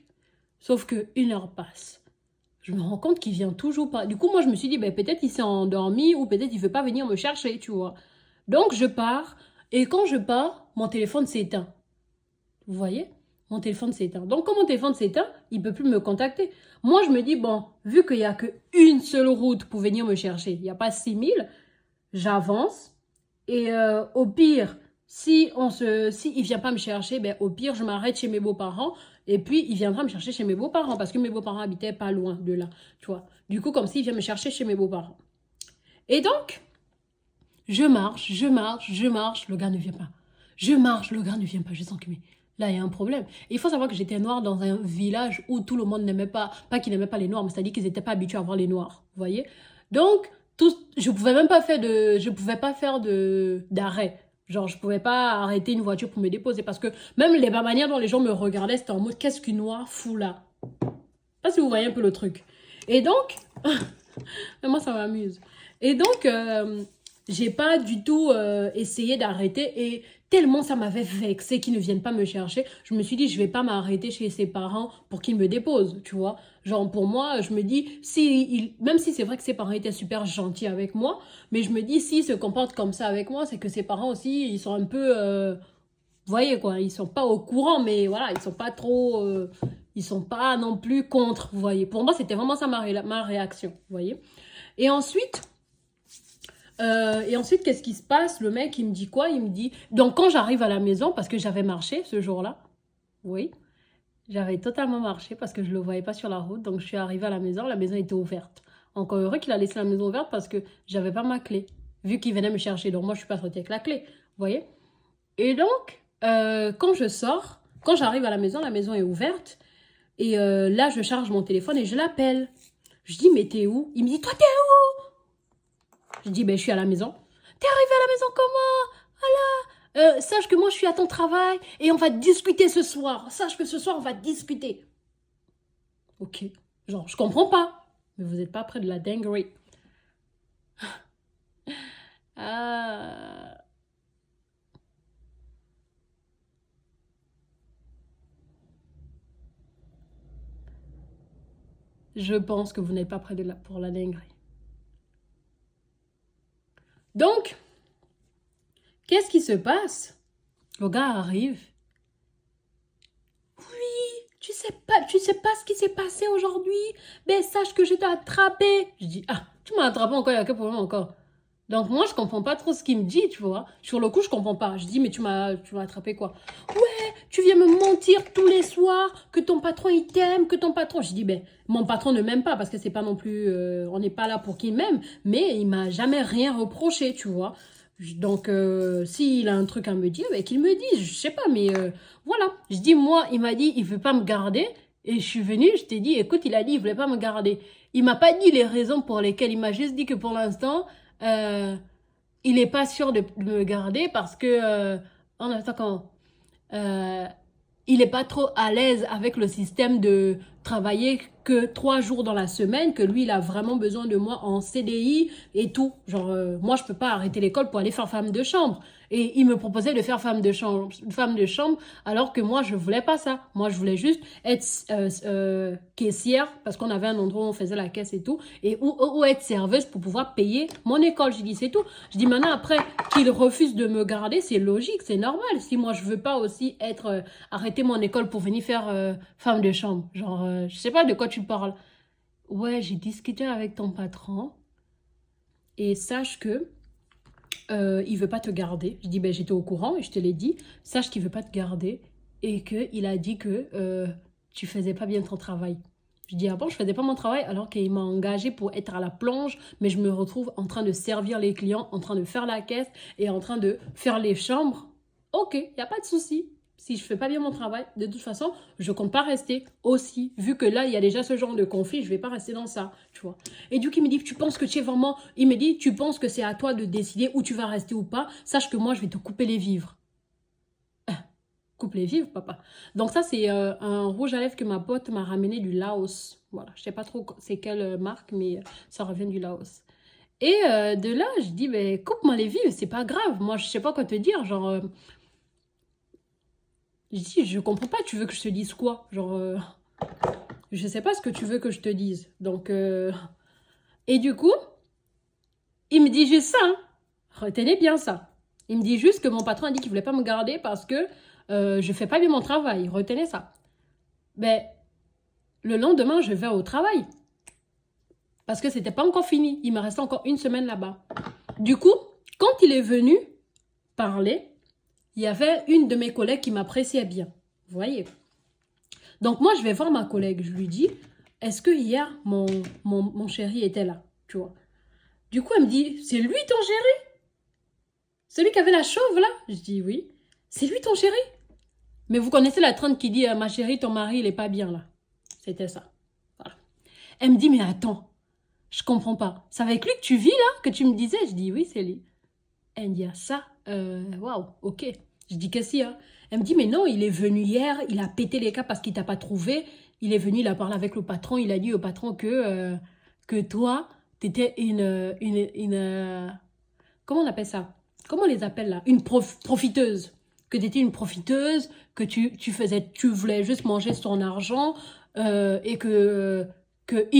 Sauf que 1 heure passe. Je me rends compte qu'il vient toujours pas. Du coup, moi, je me suis dit, ben, peut-être il s'est endormi ou peut-être il veut pas venir me chercher, tu vois. Donc, je pars. Et quand je pars, mon téléphone s'éteint. Vous voyez? Mon téléphone s'éteint. Donc, quand mon téléphone s'éteint, il ne peut plus me contacter. Moi, je me dis, bon, vu qu'il n'y a qu'une seule route pour venir me chercher, il n'y a pas 6000, j'avance. Et au pire, si il vient pas me chercher, ben, au pire, je m'arrête chez mes beaux-parents. Et puis, il viendra me chercher chez mes beaux-parents. Parce que mes beaux-parents habitaient pas loin de là. Tu vois? Du coup, comme s'il vient me chercher chez mes beaux-parents. Et donc, je marche, je marche, je marche, le gars ne vient pas. Je marche, le gars ne vient pas. Je sens que mais, là, il y a un problème. Et il faut savoir que j'étais noire dans un village où tout le monde n'aimait pas qu'ils n'aimaient pas les noirs, mais c'est-à-dire qu'ils n'étaient pas habitués à voir les noirs. Vous voyez? Donc, je pouvais même pas je pouvais pas faire d'arrêt. Genre, je pouvais pas arrêter une voiture pour me déposer parce que même la manière dont les gens me regardaient, c'était en mode qu'est-ce qu'une noire fout là? Je sais pas si vous voyez un peu le truc. Et donc, moi, ça m'amuse. Et donc, j'ai pas du tout essayé d'arrêter et tellement ça m'avait vexé qu'ils ne viennent pas me chercher, je me suis dit, je vais pas m'arrêter chez ses parents pour qu'ils me déposent, tu vois. Genre, pour moi, je me dis, même si c'est vrai que ses parents étaient super gentils avec moi, mais je me dis, s'ils se comportent comme ça avec moi, c'est que ses parents aussi, ils sont un peu, vous voyez quoi, ils sont pas au courant, mais voilà, ils sont pas trop, ils sont pas non plus contre, vous voyez. Pour moi, c'était vraiment ça ma réaction, vous voyez. Et ensuite, qu'est-ce qui se passe? Le mec, il me dit quoi? Il me dit... Donc, quand j'arrive à la maison, parce que j'avais marché ce jour-là, oui, j'avais totalement marché parce que je ne le voyais pas sur la route. Donc, je suis arrivée à la maison était ouverte. Encore heureux qu'il a laissé la maison ouverte parce que j'avais pas ma clé, vu qu'il venait me chercher. Donc, moi, je suis pas sortie avec la clé, vous voyez? Et donc, quand j'arrive à la maison est ouverte. Et là, je charge mon téléphone et je l'appelle. Je dis, mais t'es où? Il me dit, toi, t'es où? Je dis, ben, je suis à la maison. T'es arrivé à la maison comment? Voilà. Sache que moi, je suis à ton travail et on va discuter ce soir. Sache que ce soir, on va discuter. Ok. Genre, je comprends pas. Mais vous n'êtes pas près de la dinguerie. Ah. Je pense que vous n'êtes pas près pour la dinguerie. Donc, qu'est-ce qui se passe? Le gars arrive. Oui, tu sais pas ce qui s'est passé aujourd'hui. Ben, sache que je t'ai attrapé. Je dis, ah, tu m'as attrapé encore, il y a quel problème encore? Donc moi, je comprends pas trop ce qu'il me dit, tu vois. Sur le coup, je comprends pas. Je dis, mais tu m'as attrapé quoi? Ouais, tu viens me mentir tous les soirs que ton patron, il t'aime, que ton patron... Je dis, ben, mon patron ne m'aime pas parce que c'est pas non plus... on n'est pas là pour qu'il m'aime, mais il m'a jamais rien reproché, tu vois. Donc, s'il a un truc à me dire, ben, qu'il me dise, je sais pas, mais voilà. Je dis, moi, il m'a dit, il veut pas me garder. Et je suis venue, je t'ai dit, écoute, il a dit, il voulait pas me garder. Il m'a pas dit les raisons pour lesquelles, il m'a juste dit que pour l'instant... il n'est pas sûr de me garder parce que, en attaquant, il n'est pas trop à l'aise avec le système de travailler que 3 jours dans la semaine, que lui, il a vraiment besoin de moi en CDI et tout. Genre, moi, je peux pas arrêter l'école pour aller faire femme de chambre. Et il me proposait de faire femme de chambre, alors que moi, je voulais pas ça. Moi, je voulais juste être caissière, parce qu'on avait un endroit où on faisait la caisse et tout, et ou être serveuse pour pouvoir payer mon école. Je dis, c'est tout. Je dis, maintenant, après, qu'il refuse de me garder, c'est logique, c'est normal. Si moi, je veux pas aussi arrêter mon école pour venir faire femme de chambre. Genre, je sais pas de quoi tu parles. Ouais, j'ai discuté avec ton patron, et sache que il veut pas te garder. Je dis, ben j'étais au courant et je te l'ai dit. Sache qu'il veut pas te garder et qu'il a dit que tu faisais pas bien ton travail. Je dis, ah bon, je faisais pas mon travail alors qu'il m'a engagé pour être à la plonge, mais je me retrouve en train de servir les clients, en train de faire la caisse et en train de faire les chambres. Ok, y a pas de souci. Si je fais pas bien mon travail, de toute façon, je compte pas rester aussi. Vu que là, il y a déjà ce genre de conflit, je vais pas rester dans ça, tu vois. Et du coup, il me dit, tu penses que tu es vraiment... Il me dit, tu penses que c'est à toi de décider où tu vas rester ou pas. Sache que moi, je vais te couper les vivres. Coupe les vivres, papa. Donc ça, c'est un rouge à lèvres que ma pote m'a ramené du Laos. Voilà, je sais pas trop c'est quelle marque, mais ça revient du Laos. Et de là, je dis, ben, coupe-moi les vivres, c'est pas grave. Moi, je sais pas quoi te dire. Genre, je dis, je comprends pas, tu veux que je te dise quoi? Genre, je sais pas ce que tu veux que je te dise. Donc, et du coup, il me dit juste ça. Hein. Retenez bien ça. Il me dit juste que mon patron a dit qu'il voulait pas me garder parce que je fais pas bien mon travail. Retenez ça. Ben, le lendemain, je vais au travail. Parce que c'était pas encore fini. Il me restait encore une semaine là-bas. Du coup, quand il est venu parler, il y avait une de mes collègues qui m'appréciait bien. Vous voyez? Donc moi, je vais voir ma collègue. Je lui dis, est-ce que hier, mon chéri était là? Tu vois? Du coup, elle me dit, c'est lui ton chéri? Celui qui avait la chauve là? Je dis, oui. C'est lui ton chéri? Mais vous connaissez la trente qui dit, ma chérie, ton mari, il est pas bien là. C'était ça. Voilà. Elle me dit, mais attends, je comprends pas. C'est avec lui que tu vis là, que tu me disais? Je dis, oui, c'est lui. Elle me dit, ah ça, waouh, ok. Je dis, qu'est-ce qu'il y a? Elle me dit, mais non, il est venu hier, il a pété les câbles parce qu'il t'a pas trouvé. Il est venu, il a parlé avec le patron, il a dit au patron que toi, t'étais comment on appelle ça? Comment on les appelle là? Une profiteuse. Que t'étais une profiteuse, que tu voulais juste manger son argent et qu'il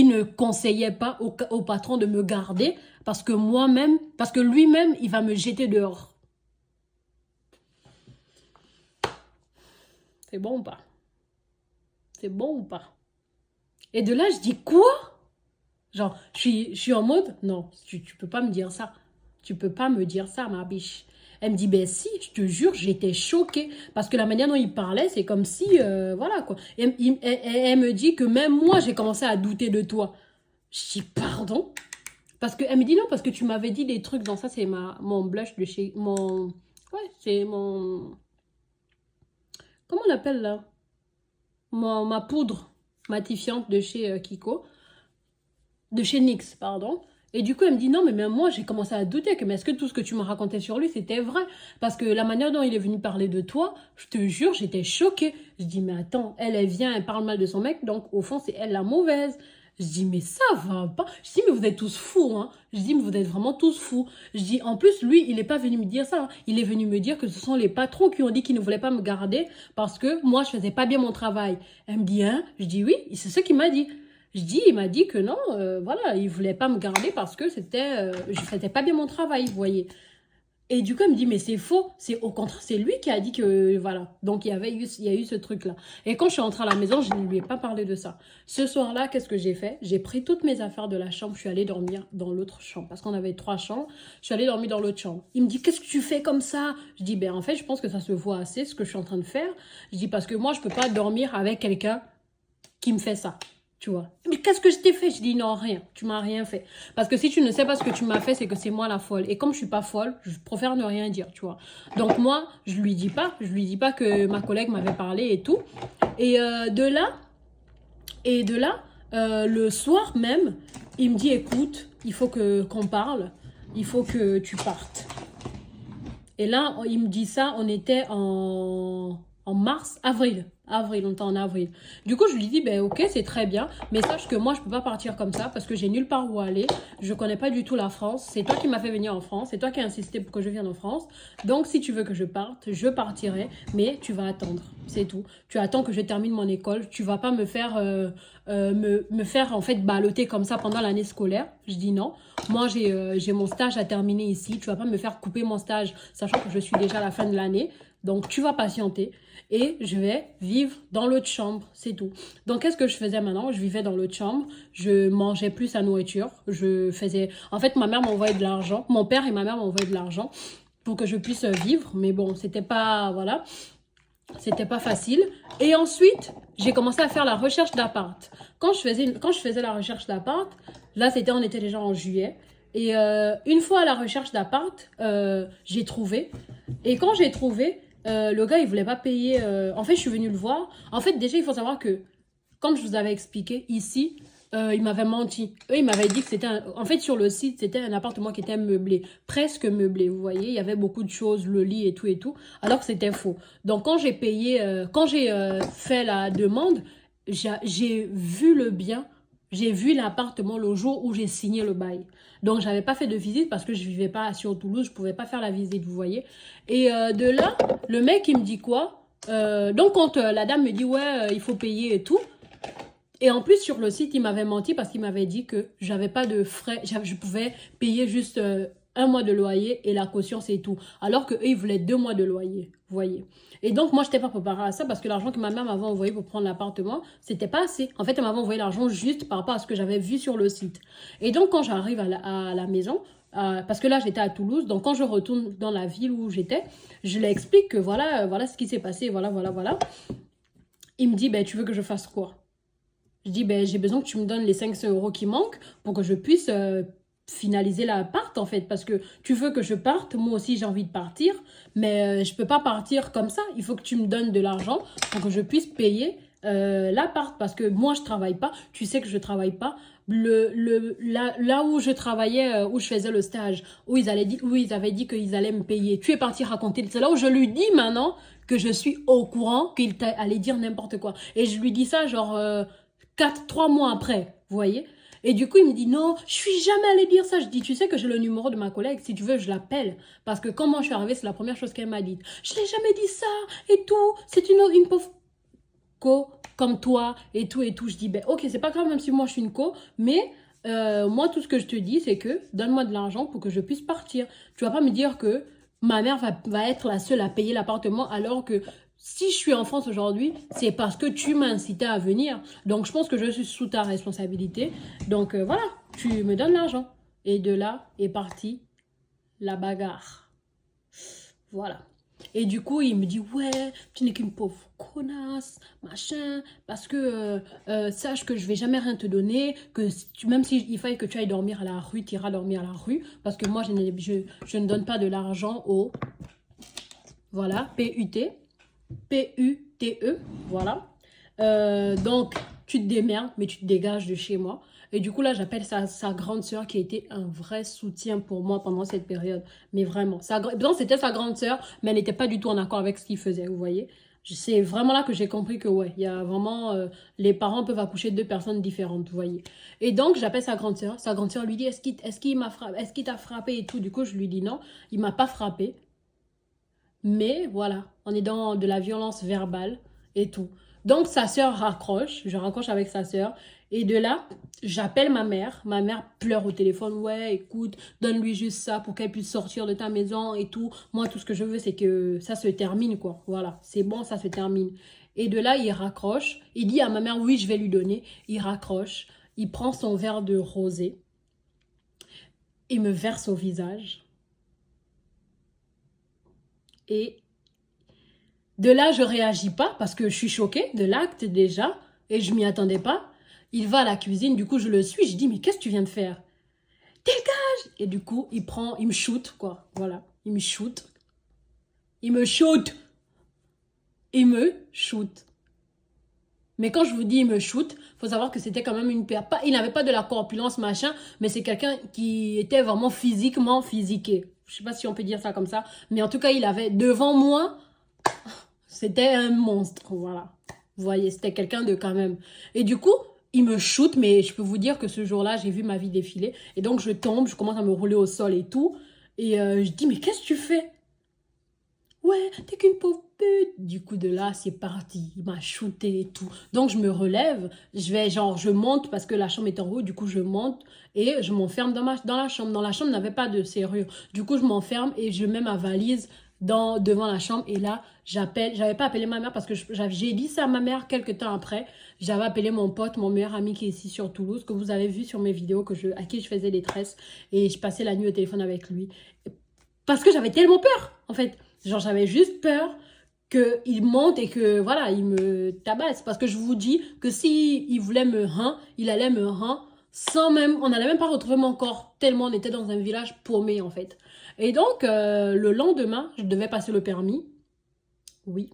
ne conseillait pas au patron de me garder parce que moi-même, parce que lui-même, il va me jeter dehors. C'est bon ou pas? C'est bon ou pas? Et de là, je dis quoi? Genre, je suis en mode, non, tu peux pas me dire ça. Tu peux pas me dire ça, ma biche. Elle me dit, ben si, je te jure, j'étais choquée. Parce que la manière dont il parlait, c'est comme si, voilà quoi. Et elle me dit que même moi, j'ai commencé à douter de toi. Je dis, pardon? Parce qu'elle me dit non, parce que tu m'avais dit des trucs dans ça, c'est mon blush de chez... Ouais, c'est mon... Comment on l'appelle là? Ma poudre matifiante de chez Kiko. De chez NYX, pardon. Et du coup, elle me dit non, mais même moi, j'ai commencé à douter que, mais est-ce que tout ce que tu me racontais sur lui, c'était vrai? Parce que la manière dont il est venu parler de toi, je te jure, j'étais choquée. Je dis, mais attends, elle vient, elle parle mal de son mec, donc au fond, c'est elle la mauvaise. Je dis, mais ça va pas. Je dis, mais vous êtes tous fous, hein. Je dis, mais vous êtes vraiment tous fous. Je dis, en plus, lui, il n'est pas venu me dire ça. Hein. Il est venu me dire que ce sont les patrons qui ont dit qu'ils ne voulaient pas me garder parce que moi, je faisais pas bien mon travail. Elle me dit, hein? Je dis, oui, c'est ce qu'il m'a dit. Je dis, il m'a dit que non, voilà, il voulait pas me garder parce que je faisais pas bien mon travail, vous voyez. Et du coup, elle me dit, mais c'est faux. C'est au contraire, c'est lui qui a dit que, voilà. Donc, il y a eu ce truc-là. Et quand je suis rentrée à la maison, je ne lui ai pas parlé de ça. Ce soir-là, qu'est-ce que j'ai fait? J'ai pris toutes mes affaires de la chambre. Je suis allée dormir dans l'autre chambre. Parce qu'on avait 3 chambres. Je suis allée dormir dans l'autre chambre. Il me dit, qu'est-ce que tu fais comme ça? Je dis, ben, en fait, je pense que ça se voit assez, ce que je suis en train de faire. Je dis, parce que moi, je peux pas dormir avec quelqu'un qui me fait ça. Tu vois. Mais qu'est-ce que je t'ai fait? Je dis non, rien. Tu m'as rien fait. Parce que si tu ne sais pas ce que tu m'as fait, c'est que c'est moi la folle. Et comme je suis pas folle, je préfère ne rien dire, tu vois. Donc moi, je lui dis pas. Je lui dis pas que ma collègue m'avait parlé et tout. Et de là, le soir même, il me dit, écoute, il faut qu'on parle. Il faut que tu partes. Et là, il me dit ça, on était en avril, on était en avril. Du coup, je lui dis, ben ok, c'est très bien, mais sache que moi, je peux pas partir comme ça parce que j'ai nulle part où aller. Je connais pas du tout la France. C'est toi qui m'as fait venir en France. C'est toi qui as insisté pour que je vienne en France. Donc, si tu veux que je parte, je partirai, mais tu vas attendre. C'est tout. Tu attends que je termine mon école. Tu vas pas me faire, me faire en fait balloter comme ça pendant l'année scolaire. Je dis non. Moi, j'ai mon stage à terminer ici. Tu vas pas me faire couper mon stage, sachant que je suis déjà à la fin de l'année. Donc, tu vas patienter et je vais vivre dans l'autre chambre, c'est tout. Donc, qu'est-ce que je faisais maintenant? Je vivais dans l'autre chambre, je mangeais plus la nourriture, En fait, ma mère m'envoyait de l'argent, mon père et ma mère m'envoyaient de l'argent pour que je puisse vivre, mais bon, c'était pas, voilà, c'était pas facile. Et ensuite, j'ai commencé à faire la recherche d'appart. Quand je faisais la recherche d'appart, là, on était déjà en juillet. Et une fois à la recherche d'appart, j'ai trouvé. Et quand j'ai trouvé, Le gars, il voulait pas payer. En fait, je suis venue le voir. En fait, déjà, il faut savoir que, comme je vous avais expliqué, ici, il m'avait menti. Eux, ils m'avaient dit que c'était en fait, sur le site, c'était un appartement qui était meublé. Presque meublé, vous voyez. Il y avait beaucoup de choses, le lit et tout. Alors que c'était faux. Donc, quand j'ai payé, quand j'ai fait la demande, j'ai vu le bien. J'ai vu l'appartement le jour où j'ai signé le bail. Donc, j'avais pas fait de visite parce que je vivais pas sur Toulouse. Je pouvais pas faire la visite, vous voyez. Et de là, le mec, il me dit quoi? Donc, quand la dame me dit, ouais, il faut payer et tout. Et en plus, sur le site, il m'avait menti parce qu'il m'avait dit que j'avais pas de frais. Je pouvais payer juste un mois de loyer et la caution, c'est tout. Alors qu'eux, ils voulaient 2 mois de loyer, vous voyez. Et donc, moi, je n'étais pas préparée à ça parce que l'argent que ma mère m'avait envoyé pour prendre l'appartement, c'était pas assez. En fait, elle m'avait envoyé l'argent juste par rapport à ce que j'avais vu sur le site. Et donc, quand j'arrive à la maison, parce que là, j'étais à Toulouse, donc quand je retourne dans la ville où j'étais, je lui explique que voilà, voilà ce qui s'est passé, voilà. Il me dit, ben, tu veux que je fasse quoi? Je dis, ben, j'ai besoin que tu me donnes les 500 euros qui manquent pour que je puisse finaliser l'appart, en fait. Parce que tu veux que je parte, moi aussi j'ai envie de partir, mais je peux pas partir comme ça. Il faut que tu me donnes de l'argent pour que je puisse payer l'appart. Parce que moi, je travaille pas. Tu sais que je travaille pas. Là où je travaillais, où je faisais le stage, où ils avaient dit qu'ils allaient me payer. Tu es parti raconter. C'est là où je lui dis maintenant que je suis au courant qu'il allait dire n'importe quoi. Et je lui dis ça genre 3 mois après, vous voyez. Et du coup, il me dit non, je suis jamais allée dire ça. Je dis, tu sais que j'ai le numéro de ma collègue, si tu veux, je l'appelle. Parce que quand moi je suis arrivée, c'est la première chose qu'elle m'a dit. Je l'ai jamais dit ça et tout. C'est une pauvre co comme toi et tout et tout. Je dis, ben ok, c'est pas grave, même si moi je suis une co, mais moi, tout ce que je te dis, c'est que donne-moi de l'argent pour que je puisse partir. Tu vas pas me dire que ma mère va être la seule à payer l'appartement alors que si je suis en France aujourd'hui, c'est parce que tu m'as incité à venir. Donc, je pense que je suis sous ta responsabilité. Donc, voilà, tu me donnes l'argent. Et de là est partie la bagarre. Voilà. Et du coup, il me dit, ouais, tu n'es qu'une pauvre connasse, machin, parce que sache que je vais jamais rien te donner, que même s'il faille que tu ailles dormir à la rue, tu iras dormir à la rue, parce que moi, je ne donne pas de l'argent au, voilà, P-U-T, P-U-T-E, voilà. Donc, tu te démerdes, mais tu te dégages de chez moi. Et du coup, là, j'appelle sa grande sœur qui a été un vrai soutien pour moi pendant cette période. Mais vraiment, c'était sa grande sœur, mais elle n'était pas du tout en accord avec ce qu'il faisait, vous voyez. C'est vraiment là que j'ai compris que, ouais, il y a vraiment... les parents peuvent accoucher de 2 personnes différentes, vous voyez. Et donc, j'appelle sa grande sœur. Sa grande sœur lui dit, est-ce qu'il t'a frappé et tout. Du coup, je lui dis non, il m'a pas frappé. Mais voilà, on est dans de la violence verbale et tout. Donc sa sœur raccroche, je raccroche avec sa sœur. Et de là, j'appelle ma mère. Ma mère pleure au téléphone. Ouais, écoute, donne-lui juste ça pour qu'elle puisse sortir de ta maison et tout. Moi, tout ce que je veux, c'est que ça se termine, quoi. Voilà, c'est bon, ça se termine. Et de là, il raccroche. Il dit à ma mère, oui, je vais lui donner. Il raccroche. Il prend son verre de rosé. Il me verse au visage. Et de là, je réagis pas parce que je suis choquée de l'acte déjà et je m'y attendais pas. Il va à la cuisine, du coup, je le suis. Je dis, mais qu'est-ce que tu viens de faire? Dégage! Et du coup, il me shoot, quoi. Voilà, il me shoot. Il me shoot. Il me shoot. Mais quand je vous dis il me shoot, faut savoir que c'était quand même il n'avait pas de la corpulence, machin, mais c'est quelqu'un qui était vraiment physiquement physiqué. Je sais pas si on peut dire ça comme ça, mais en tout cas, il avait devant moi, c'était un monstre, voilà. Vous voyez, c'était quelqu'un de quand même. Et du coup, il me shoot, mais je peux vous dire que ce jour-là, j'ai vu ma vie défiler. Et donc, je tombe, je commence à me rouler au sol et tout. Et je dis, mais qu'est-ce que tu fais? Ouais, t'es qu'une pauvre pute. Du coup, de là, c'est parti. Il m'a shooté et tout. Donc, je me relève. Je monte parce que la chambre est en haut. Du coup, je monte et je m'enferme dans la chambre. Dans la chambre, n'avait pas de serrure. Du coup, je m'enferme et je mets ma valise devant la chambre. Et là, j'avais pas appelé ma mère parce que j'ai dit ça à ma mère quelques temps après. J'avais appelé mon pote, mon meilleur ami qui est ici sur Toulouse, que vous avez vu sur mes vidéos, à qui je faisais des tresses. Et je passais la nuit au téléphone avec lui. Parce que j'avais tellement peur, en fait. Genre, j'avais juste peur qu'il monte et que, voilà, il me tabasse. Parce que je vous dis que si il voulait il allait me sans même... On n'allait même pas retrouver mon corps, tellement on était dans un village paumé, en fait. Et donc, le lendemain, je devais passer le permis. oui.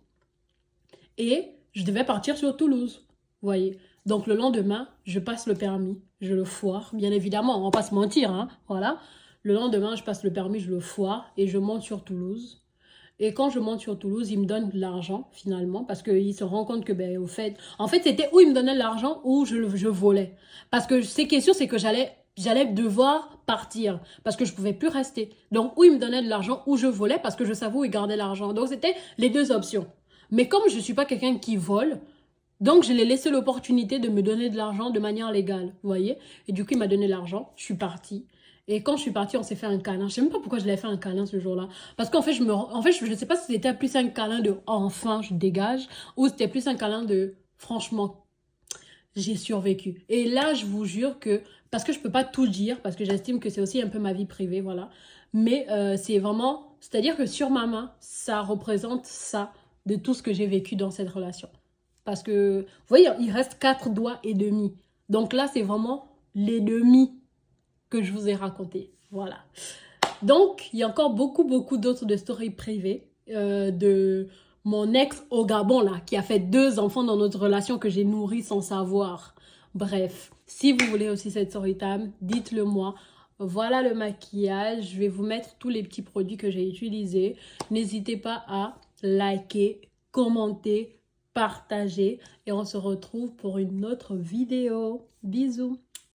Et je devais partir sur Toulouse, vous voyez. Donc le lendemain, je passe le permis, je le foire, bien évidemment, on va pas se mentir, hein, voilà. Le lendemain, je passe le permis, je le foire et je monte sur Toulouse. Et quand je monte sur Toulouse, il me donne de l'argent, finalement, parce qu'il se rend compte que, ben, au fait... En fait, c'était où il me donnait de l'argent ou je volais. Parce que ce qui est sûr, c'est que j'allais devoir partir, parce que je pouvais plus rester. Donc, où il me donnait de l'argent, ou je volais, parce que je savais où il gardait l'argent. Donc, c'était les deux options. Mais comme je ne suis pas quelqu'un qui vole, donc je l'ai laissé l'opportunité de me donner de l'argent de manière légale, vous voyez. Et du coup, il m'a donné l'argent, je suis partie. Et quand je suis partie, on s'est fait un câlin. Je sais même pas pourquoi je l'avais fait un câlin ce jour-là. Parce qu'en fait, je sais pas si c'était plus un câlin de enfin, je dégage, ou c'était plus un câlin de franchement, j'ai survécu. Et là, je vous jure que, parce que je peux pas tout dire, parce que j'estime que c'est aussi un peu ma vie privée, voilà. Mais c'est vraiment, c'est-à-dire que sur ma main, ça représente ça de tout ce que j'ai vécu dans cette relation. Parce que, vous voyez, il reste 4 doigts et demi. Donc là, c'est vraiment les demi que je vous ai raconté. Voilà. Donc, il y a encore beaucoup d'autres de stories privées de mon ex au Gabon, là, qui a fait 2 enfants dans notre relation que j'ai nourri sans savoir. Bref, si vous voulez aussi cette story time, dites-le moi. Voilà le maquillage. Je vais vous mettre tous les petits produits que j'ai utilisés. N'hésitez pas à liker, commenter, partager. Et on se retrouve pour une autre vidéo. Bisous.